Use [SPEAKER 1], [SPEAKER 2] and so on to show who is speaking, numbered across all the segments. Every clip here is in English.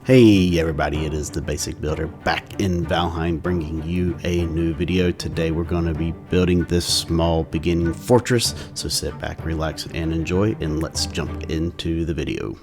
[SPEAKER 1] Hey everybody, it is the Basic Builder back in Valheim bringing you a new video. Today we're going to be building this small beginning fortress, so sit back, relax, and enjoy, and let's jump into the video.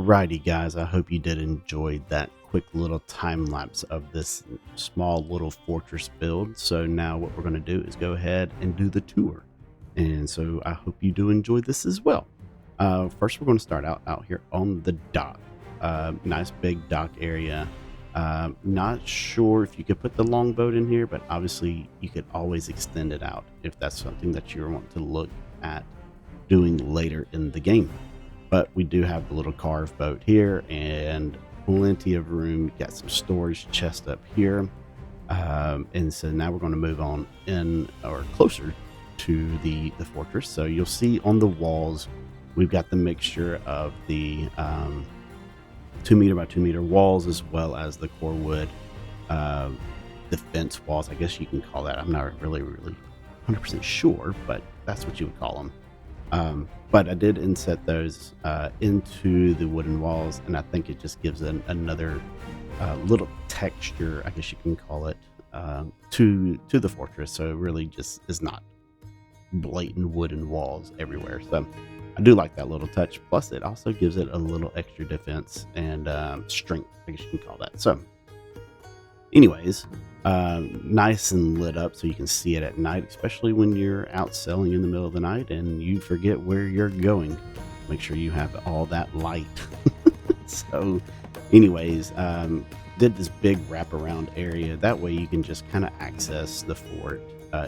[SPEAKER 1] Alrighty guys, I hope you did enjoy that quick little time lapse of this small little fortress build. So now what we're going to do is go ahead and do the tour. And so I hope you do enjoy this as well. First we're going to start out here on the dock. Nice big dock area. Not sure if you could put the longboat in here, but obviously you could always extend it out if that's something that you want to look at doing later in the game. But we do have the little carved boat here and plenty of room. Got some storage chest up here. And so now we're going to move on in or closer to the fortress. So you'll see on the walls, we've got the mixture of the 2 meter by 2 meter walls, as well as the core wood defense walls. I guess you can call that. I'm not really 100% sure, but that's what you would call them. But I did inset those into the wooden walls, and I think it just gives another little texture, I guess you can call it, to the fortress. So it really just is not blatant wooden walls everywhere. So I do like that little touch. Plus, it also gives it a little extra defense and strength, I guess you can call that. So anyways, nice and lit up so you can see it at night, especially when you're out sailing in the middle of the night and you forget where you're going. Make sure you have all that light. So anyways, did this big wraparound area. That way you can just kind of access the fort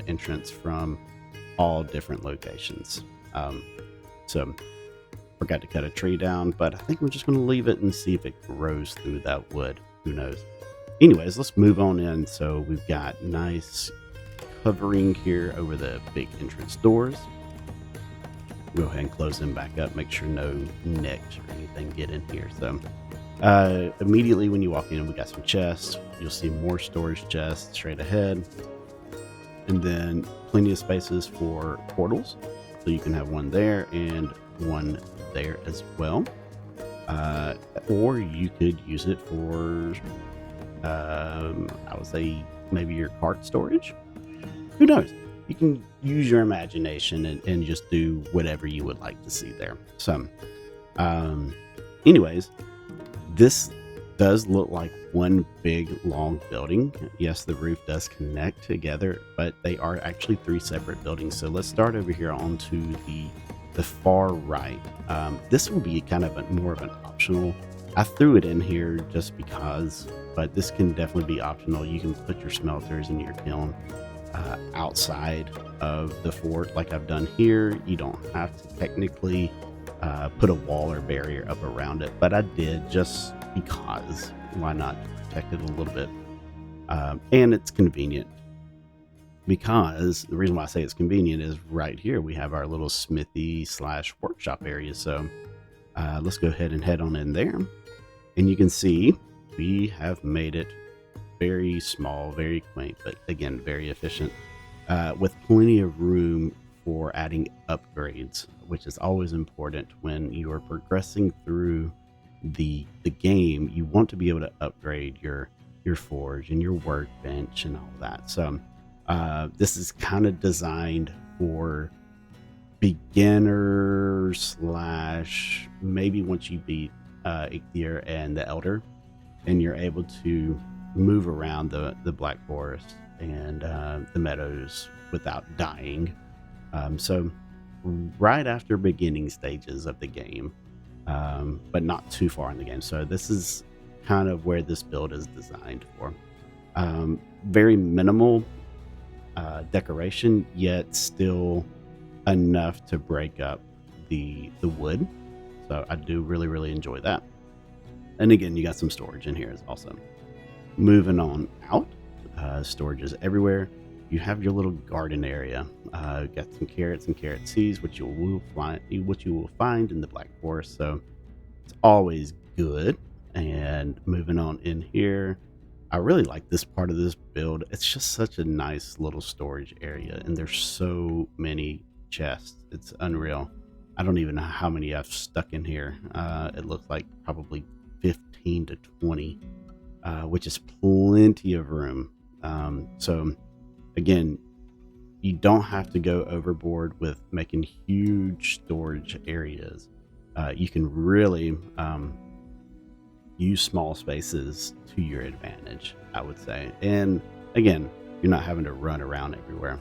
[SPEAKER 1] entrance from all different locations. So forgot to cut a tree down, but I think we're just going to leave it and see if it grows through that wood. Who knows? Anyways, let's move on in. So we've got nice covering here over the big entrance doors. Go ahead and close them back up. Make sure no nicks or anything get in here. So immediately when you walk in, we got some chests. You'll see more storage chests straight ahead. And then plenty of spaces for portals. So you can have one there and one there as well. Or you could use it for I would say maybe your cart storage. Who knows? You can use your imagination and just do whatever you would like to see there. So anyways, this does look like one big long building. Yes, the roof does connect together, but they are actually 3 separate buildings. So let's start over here onto the far right. This will be kind of more of an optional. I threw it in here just because, but this can definitely be optional. You can put your smelters and your kiln outside of the fort like I've done here. You don't have to technically put a wall or barrier up around it, but I did just because. Why not protect it a little bit? And it's convenient, because the reason why I say it's convenient is right here we have our little smithy / workshop area. So let's go ahead and head on in there, and you can see we have made it very small, very quaint, but again very efficient, with plenty of room for adding upgrades, which is always important when you are progressing through the game. You want to be able to upgrade your forge and your workbench and all that. So this is kind of designed for beginners / maybe once you beat Eidt and the Elder, and you're able to move around the Black Forest and the meadows without dying. So right after beginning stages of the game, but not too far in the game. So this is kind of where this build is designed for. Very minimal decoration, yet still enough to break up the wood. So I do really enjoy that. And again, you got some storage in here is awesome. Moving on out, storage is everywhere. You have your little garden area. Got some carrots and carrot seeds, which you will find in the Black Forest. So it's always good. And moving on in here, I really like this part of this build. It's just such a nice little storage area, and there's so many chests. It's unreal. I don't even know how many I've stuck in here. It looks like probably 15 to 20, which is plenty of room. So again, you don't have to go overboard with making huge storage areas. You can really use small spaces to your advantage, I would say. And again, you're not having to run around everywhere.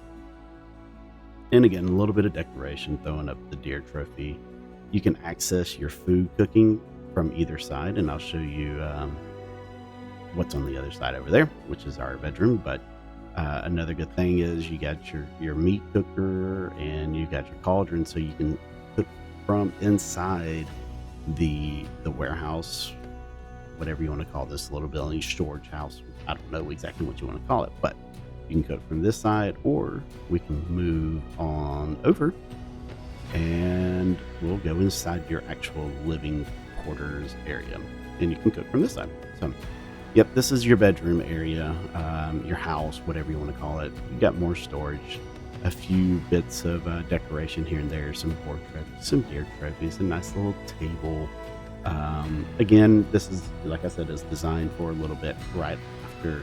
[SPEAKER 1] And again, a little bit of decoration, throwing up the deer trophy. You can access your food cooking from either side, and I'll show you what's on the other side over there, which is our bedroom. But another good thing is you got your meat cooker and you got your cauldron, so you can cook from inside the warehouse, whatever you want to call this little building, storage house. I don't know exactly what you want to call it, but you can cook from this side, or we can move on over and we'll go inside your actual living quarters area, and you can cook from this side. So yep, this is your bedroom area, your house, whatever you want to call it. You got more storage, a few bits of decoration here and there, some pork trophies, some deer trophies, a nice little table. Again, this is, like I said, is designed for a little bit right after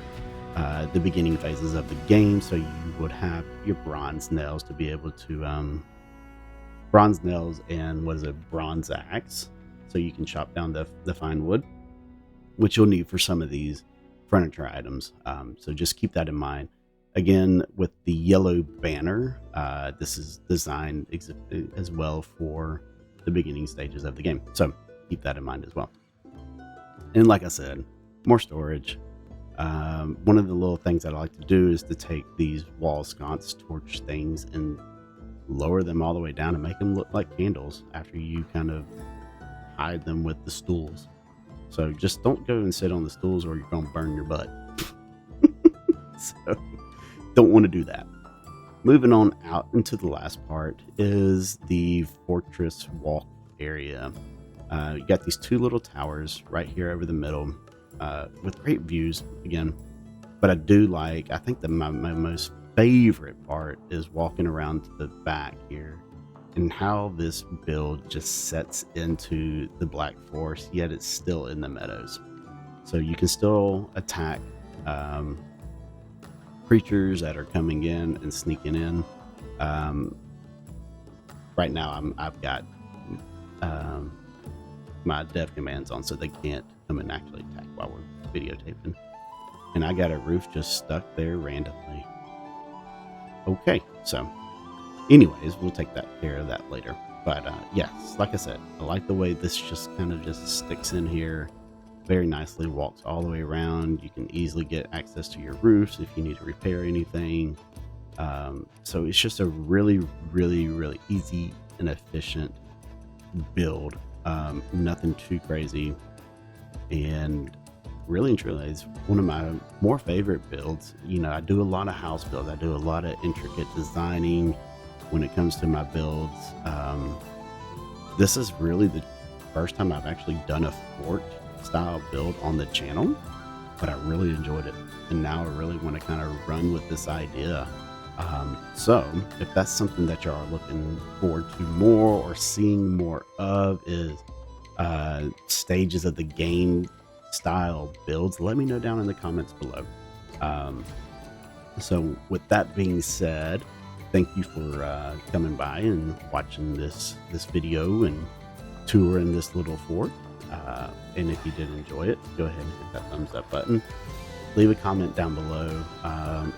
[SPEAKER 1] the beginning phases of the game, so you would have your bronze nails to be able to bronze nails and what is it, bronze axe, so you can chop down the fine wood, which you'll need for some of these furniture items. So just keep that in mind. Again, with the yellow banner, this is designed as well for the beginning stages of the game, so keep that in mind as well. And like I said, more storage. One of the little things I like to do is to take these wall sconce torch things and lower them all the way down and make them look like candles after you kind of hide them with the stools. So just don't go and sit on the stools or you're going to burn your butt. So don't want to do that. Moving on out into the last part is the fortress walk area. You got these two little towers right here over the middle with great views again. But I think my most favorite part is walking around to the back here and how this build just sets into the Black Forest, yet it's still in the meadows. So you can still attack creatures that are coming in and sneaking in. Right now I've got my Devcommands on, so they can't come and actually attack while we're videotaping. And I got a roof just stuck there randomly. Okay, so anyways, we'll take care of that later. But yes, like I said, I like the way this just kind of just sticks in here very nicely, walks all the way around. You can easily get access to your roofs if you need to repair anything. So it's just a really, really, really easy and efficient build. Nothing too crazy, and really and truly it's one of my more favorite builds. You know, I do a lot of house builds, I do a lot of intricate designing when it comes to my builds. This is really the first time I've actually done a fort style build on the channel, but I really enjoyed it, and now I really want to kind of run with this idea. So if that's something that y'all are looking forward to more or seeing more of, is stages of the game style builds, let me know down in the comments below. So with that being said, thank you for coming by and watching this video and touring this little fort. And if you did enjoy it, go ahead and hit that thumbs up button. Leave a comment down below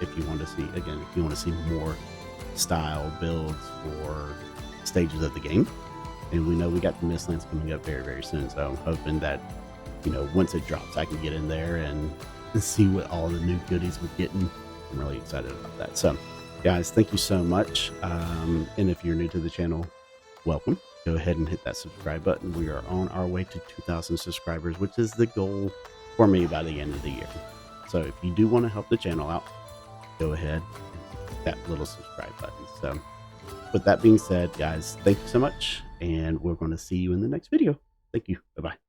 [SPEAKER 1] if you want to see more style builds for stages of the game. And we know we got the Mistlands coming up very, very soon, so I'm hoping that, you know, once it drops, I can get in there and see what all the new goodies we're getting. I'm really excited about that. So guys, thank you so much. And if you're new to the channel, welcome. Go ahead and hit that subscribe button. We are on our way to 2,000 subscribers, which is the goal for me by the end of the year. So if you do want to help the channel out, go ahead and hit that little subscribe button. So with that being said, guys, thank you so much, and we're going to see you in the next video. Thank you. Bye-bye.